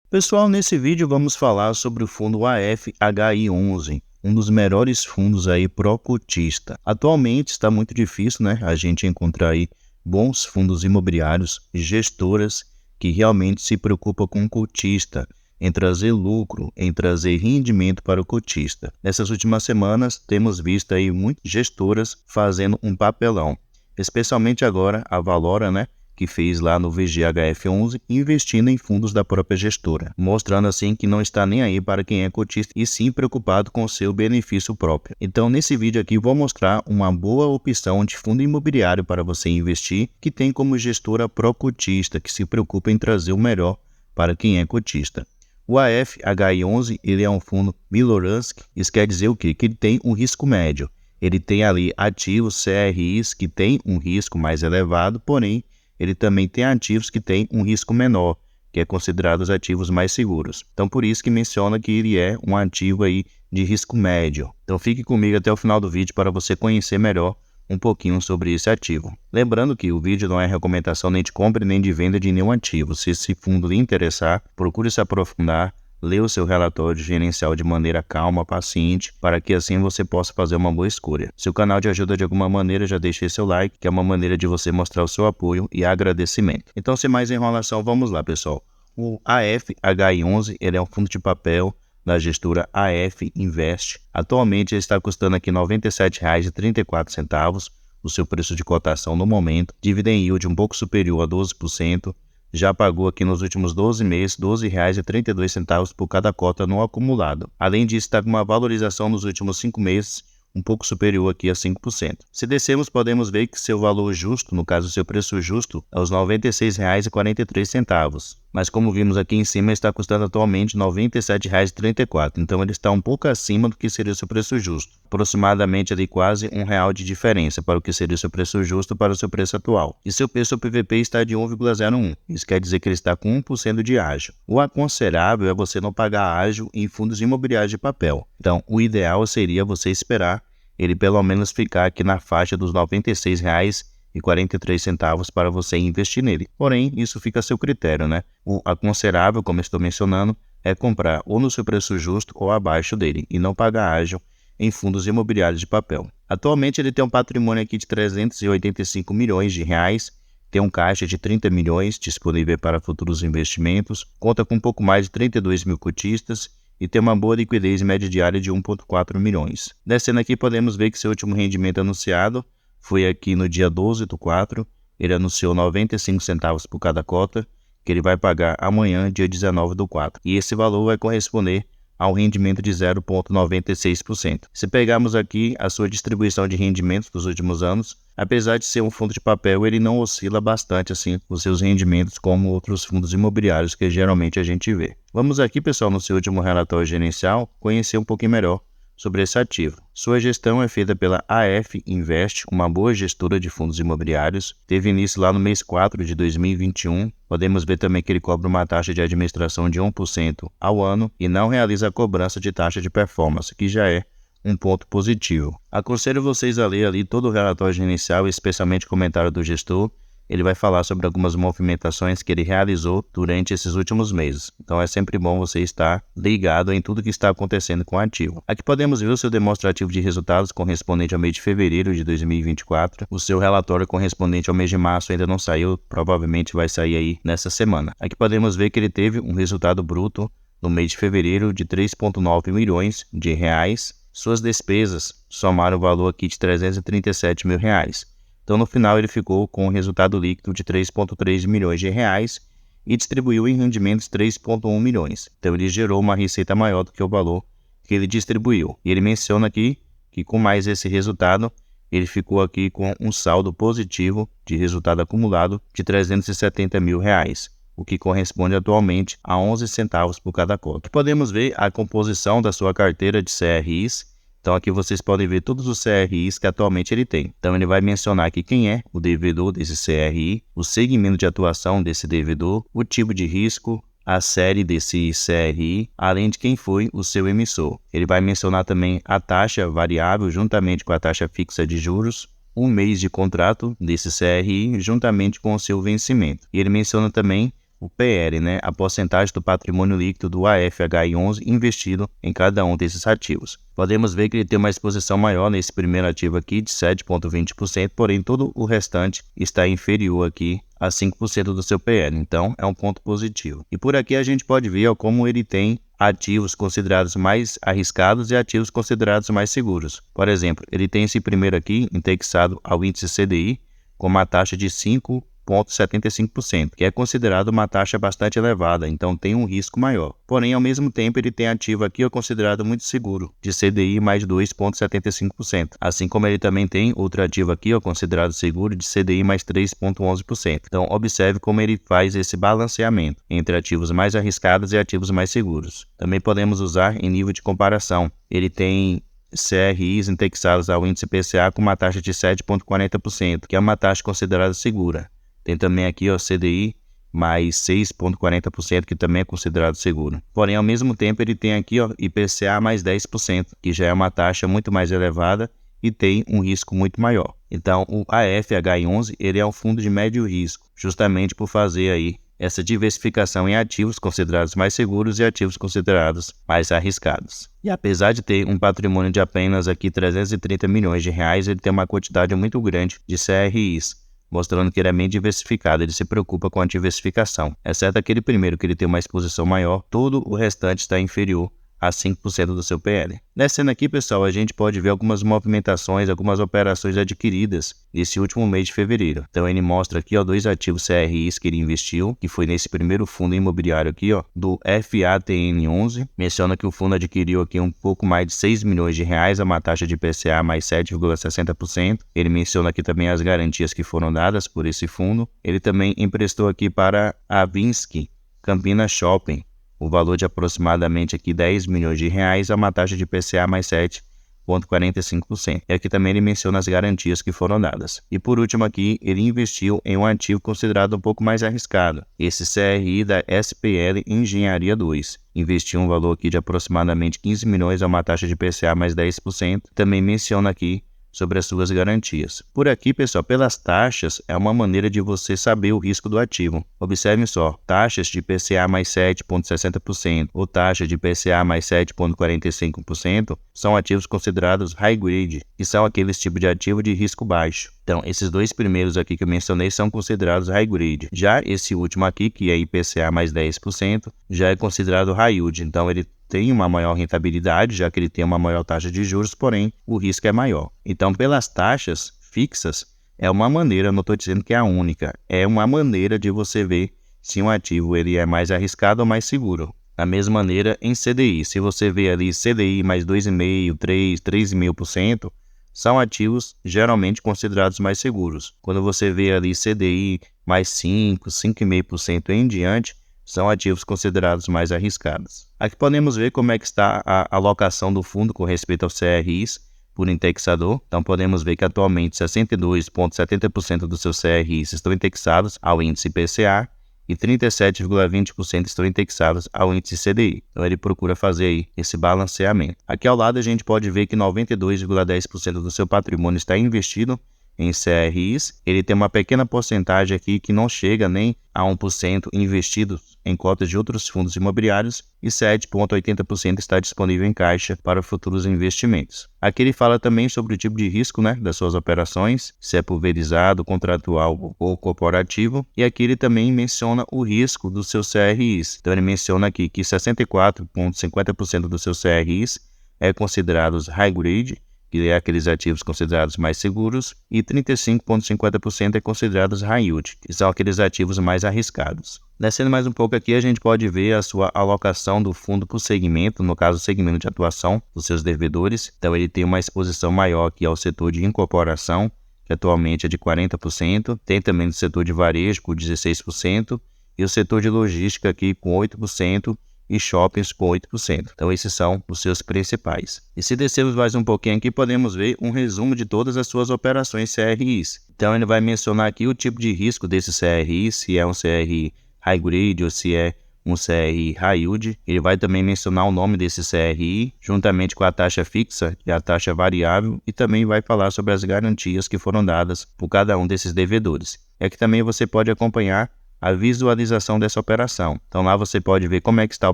Pessoal, nesse vídeo vamos falar sobre o fundo AFHI11, um dos melhores fundos aí pró-cotista. Atualmente está muito difícil, a gente encontrar aí bons fundos imobiliários e gestoras que realmente se preocupam com o cotista, em trazer lucro, em trazer rendimento para o cotista. Nessas últimas semanas temos visto aí muitas gestoras fazendo um papelão, especialmente agora a Valora, que fez lá no VGHF11, investindo em fundos da própria gestora, mostrando assim que não está nem aí para quem é cotista e sim preocupado com o seu benefício próprio. Então nesse vídeo aqui vou mostrar uma boa opção de fundo imobiliário para você investir, que tem como gestora pró-cotista, que se preocupa em trazer o melhor para quem é cotista. O AFHI11 ele é um fundo Milorowski, isso quer dizer o quê? Que ele tem um risco médio. Ele tem ali ativos CRIs que tem um risco mais elevado, porém ele também tem ativos que têm um risco menor, que é considerado os ativos mais seguros. Então, por isso que menciona que ele é um ativo aí de risco médio. Então, fique comigo até o final do vídeo para você conhecer melhor um pouquinho sobre esse ativo. Lembrando que o vídeo não é recomendação nem de compra nem de venda de nenhum ativo. Se esse fundo lhe interessar, procure se aprofundar, lê o seu relatório gerencial de maneira calma, paciente, para que assim você possa fazer uma boa escolha. Se o canal te ajuda de alguma maneira, já deixe seu like, que é uma maneira de você mostrar o seu apoio e agradecimento. Então, sem mais enrolação, vamos lá, pessoal. O AFHI11 ele é um fundo de papel da gestora AF Invest. Atualmente ele está custando aqui R$ 97,34, o seu preço de cotação no momento. Dividend yield um pouco superior a 12%. Já pagou aqui nos últimos 12 meses R$ 12,32 por cada cota no acumulado. Além disso, está com uma valorização nos últimos 5 meses um pouco superior aqui a 5%. Se descermos, podemos ver que seu valor justo, no caso seu preço justo, é os R$ 96,43. Mas como vimos aqui em cima, está custando atualmente R$ 97,34. Então ele está um pouco acima do que seria o seu preço justo. Aproximadamente ali quase R$ 1 de diferença para o que seria o seu preço justo para o seu preço atual. E seu preço PVP está de 1,01. Isso quer dizer que ele está com 1% de ágio. O aconselhável é você não pagar ágio em fundos imobiliários de papel. Então o ideal seria você esperar ele pelo menos ficar aqui na faixa dos R$ 96,43 para você investir nele. Porém, isso fica a seu critério, O aconselhável, como estou mencionando, é comprar ou no seu preço justo ou abaixo dele e não pagar ágio em fundos imobiliários de papel. Atualmente ele tem um patrimônio aqui de 385 milhões de reais, tem um caixa de 30 milhões disponível para futuros investimentos, conta com um pouco mais de 32 mil cotistas e tem uma boa liquidez média diária de 1,4 milhões. Descendo aqui podemos ver que seu último rendimento anunciado foi aqui no dia 12/4, ele anunciou 95 centavos por cada cota, que ele vai pagar amanhã, dia 19/4. E esse valor vai corresponder ao rendimento de 0,96%. Se pegarmos aqui a sua distribuição de rendimentos dos últimos anos, apesar de ser um fundo de papel, ele não oscila bastante assim os seus rendimentos como outros fundos imobiliários que geralmente a gente vê. Vamos aqui, pessoal, no seu último relatório gerencial, conhecer um pouquinho melhor sobre esse ativo. Sua gestão é feita pela AF Invest, uma boa gestora de fundos imobiliários. Teve início lá no mês 4 de 2021. Podemos ver também que ele cobra uma taxa de administração de 1% ao ano e não realiza a cobrança de taxa de performance, que já é um ponto positivo. Aconselho vocês a ler ali todo o relatório gerencial, especialmente o comentário do gestor. Ele vai falar sobre algumas movimentações que ele realizou durante esses últimos meses. Então é sempre bom você estar ligado em tudo que está acontecendo com o ativo. Aqui podemos ver o seu demonstrativo de resultados correspondente ao mês de fevereiro de 2024. O seu relatório correspondente ao mês de março ainda não saiu, provavelmente vai sair aí nessa semana. Aqui podemos ver que ele teve um resultado bruto no mês de fevereiro de 3,9 milhões de reais. Suas despesas somaram o valor aqui de 337 mil reais. Então, no final, ele ficou com um resultado líquido de 3,3 milhões de reais e distribuiu em rendimentos 3,1 milhões. Então, ele gerou uma receita maior do que o valor que ele distribuiu. E ele menciona aqui que com mais esse resultado, ele ficou aqui com um saldo positivo de resultado acumulado de 370 mil reais, o que corresponde atualmente a 11 centavos por cada cota. Podemos ver a composição da sua carteira de CRIs. Então aqui vocês podem ver todos os CRIs que atualmente ele tem. Então ele vai mencionar aqui quem é o devedor desse CRI, o segmento de atuação desse devedor, o tipo de risco, a série desse CRI, além de quem foi o seu emissor. Ele vai mencionar também a taxa variável juntamente com a taxa fixa de juros, um mês de contrato desse CRI juntamente com o seu vencimento. E ele menciona também o PL, né, a porcentagem do patrimônio líquido do AFHI11 investido em cada um desses ativos. Podemos ver que ele tem uma exposição maior nesse primeiro ativo aqui de 7,20%, porém todo o restante está inferior aqui a 5% do seu PL, então é um ponto positivo. E por aqui a gente pode ver como ele tem ativos considerados mais arriscados e ativos considerados mais seguros. Por exemplo, ele tem esse primeiro aqui indexado ao índice CDI com uma taxa de 5,75%, que é considerado uma taxa bastante elevada, então tem um risco maior. Porém, ao mesmo tempo, ele tem ativo aqui considerado muito seguro, de CDI mais 2,75%, assim como ele também tem outro ativo aqui considerado seguro de CDI mais 3,11%. Então, observe como ele faz esse balanceamento entre ativos mais arriscados e ativos mais seguros. Também podemos usar em nível de comparação. Ele tem CRIs indexados ao índice IPCA com uma taxa de 7,40%, que é uma taxa considerada segura. Tem também aqui CDI mais 6,40%, que também é considerado seguro. Porém, ao mesmo tempo, ele tem aqui IPCA mais 10%, que já é uma taxa muito mais elevada e tem um risco muito maior. Então, o AFHI11 ele é um fundo de médio risco, justamente por fazer aí essa diversificação em ativos considerados mais seguros e ativos considerados mais arriscados. E apesar de ter um patrimônio de apenas aqui 330 milhões de reais, ele tem uma quantidade muito grande de CRIs, mostrando que ele é bem diversificado, ele se preocupa com a diversificação. Exceto aquele primeiro que ele tem uma exposição maior, todo o restante está inferior a 5% do seu PL. Descendo aqui, pessoal, a gente pode ver algumas movimentações, algumas operações adquiridas nesse último mês de fevereiro. Então, ele mostra aqui dois ativos CRIs que ele investiu, que foi nesse primeiro fundo imobiliário aqui, do FATN11. Menciona que o fundo adquiriu aqui um pouco mais de 6 milhões de reais, a uma taxa de IPCA mais 7,60%. Ele menciona aqui também as garantias que foram dadas por esse fundo. Ele também emprestou aqui para a Vinsky Campinas Shopping, o valor de aproximadamente aqui 10 milhões de reais a uma taxa de IPCA mais 7,45%. E aqui também ele menciona as garantias que foram dadas. E por último aqui, ele investiu em um ativo considerado um pouco mais arriscado, esse CRI da SPL Engenharia 2. Investiu um valor aqui de aproximadamente 15 milhões a uma taxa de IPCA mais 10%. Também menciona aqui sobre as suas garantias. Por aqui, pessoal, pelas taxas, é uma maneira de você saber o risco do ativo. Observe só, taxas de IPCA mais 7,60% ou taxa de IPCA mais 7,45% são ativos considerados high grade, que são aqueles tipos de ativo de risco baixo. Então, esses dois primeiros aqui que eu mencionei são considerados high grade. Já esse último aqui, que é IPCA mais 10%, já é considerado high yield. Então, ele tem uma maior rentabilidade, já que ele tem uma maior taxa de juros, porém o risco é maior. Então, pelas taxas fixas, é uma maneira, não estou dizendo que é a única, é uma maneira de você ver se um ativo ele é mais arriscado ou mais seguro. Da mesma maneira, em CDI, se você vê ali CDI mais 2,5%, 3%, 3,5%, são ativos geralmente considerados mais seguros. Quando você vê ali CDI mais 5%, 5,5% em diante, são ativos considerados mais arriscados. Aqui podemos ver como é que está a alocação do fundo com respeito aos CRIs por indexador. Então podemos ver que atualmente 62,70% dos seus CRIs estão indexados ao índice IPCA e 37,20% estão indexados ao índice CDI. Então ele procura fazer aí esse balanceamento. Aqui ao lado a gente pode ver que 92,10% do seu patrimônio está investido em CRIs. Ele tem uma pequena porcentagem aqui que não chega nem a 1% investido em cotas de outros fundos imobiliários e 7,80% está disponível em caixa para futuros investimentos. Aqui ele fala também sobre o tipo de risco das suas operações, se é pulverizado, contratual ou corporativo, e aqui ele também menciona o risco dos seus CRIs. Então ele menciona aqui que 64,50% dos seus CRIs é considerados high grade, que é aqueles ativos considerados mais seguros, e 35,50% é considerados high yield, que são aqueles ativos mais arriscados. Descendo mais um pouco aqui, a gente pode ver a sua alocação do fundo por segmento, no caso, o segmento de atuação dos seus devedores. Então, ele tem uma exposição maior aqui ao setor de incorporação, que atualmente é de 40%, tem também o setor de varejo com 16%, e o setor de logística aqui com 8%, e shoppings com 8%. Então, esses são os seus principais. E se descermos mais um pouquinho aqui, podemos ver um resumo de todas as suas operações CRIs. Então, ele vai mencionar aqui o tipo de risco desse CRI, se é um CRI high grade ou se é um CRI high yield. Ele vai também mencionar o nome desse CRI, juntamente com a taxa fixa e a taxa variável, e também vai falar sobre as garantias que foram dadas por cada um desses devedores. É que também você pode acompanhar a visualização dessa operação. Então lá você pode ver como é que está o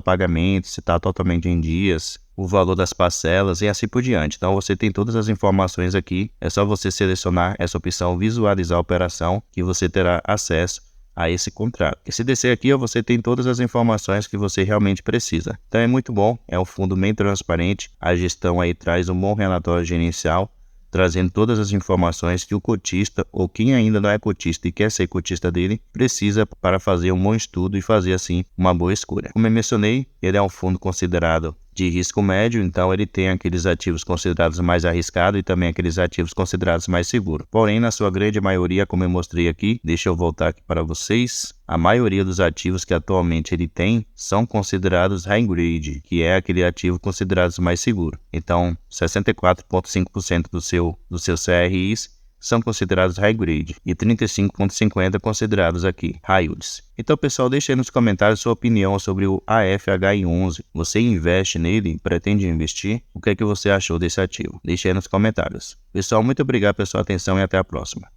pagamento, se está totalmente em dias, o valor das parcelas e assim por diante. Então você tem todas as informações aqui, é só você selecionar essa opção visualizar a operação que você terá acesso a esse contrato. E se descer aqui, você tem todas as informações que você realmente precisa. Então é muito bom, é um fundo bem transparente, a gestão aí traz um bom relatório gerencial, trazendo todas as informações que o cotista ou quem ainda não é cotista e quer ser cotista dele precisa para fazer um bom estudo e fazer assim uma boa escolha. Como eu mencionei, ele é um fundo considerado de risco médio, então ele tem aqueles ativos considerados mais arriscados e também aqueles ativos considerados mais seguros. Porém, na sua grande maioria, como eu mostrei aqui, deixa eu voltar aqui para vocês, a maioria dos ativos que atualmente ele tem são considerados high grade, que é aquele ativo considerado mais seguro. Então, 64,5% dos seus CRIs são considerados high grade e 35,50% considerados aqui high yields. Então, pessoal, deixe aí nos comentários sua opinião sobre o AFHI11. Você investe nele? Pretende investir? O que é que você achou desse ativo? Deixe aí nos comentários. Pessoal, muito obrigado pela sua atenção e até a próxima.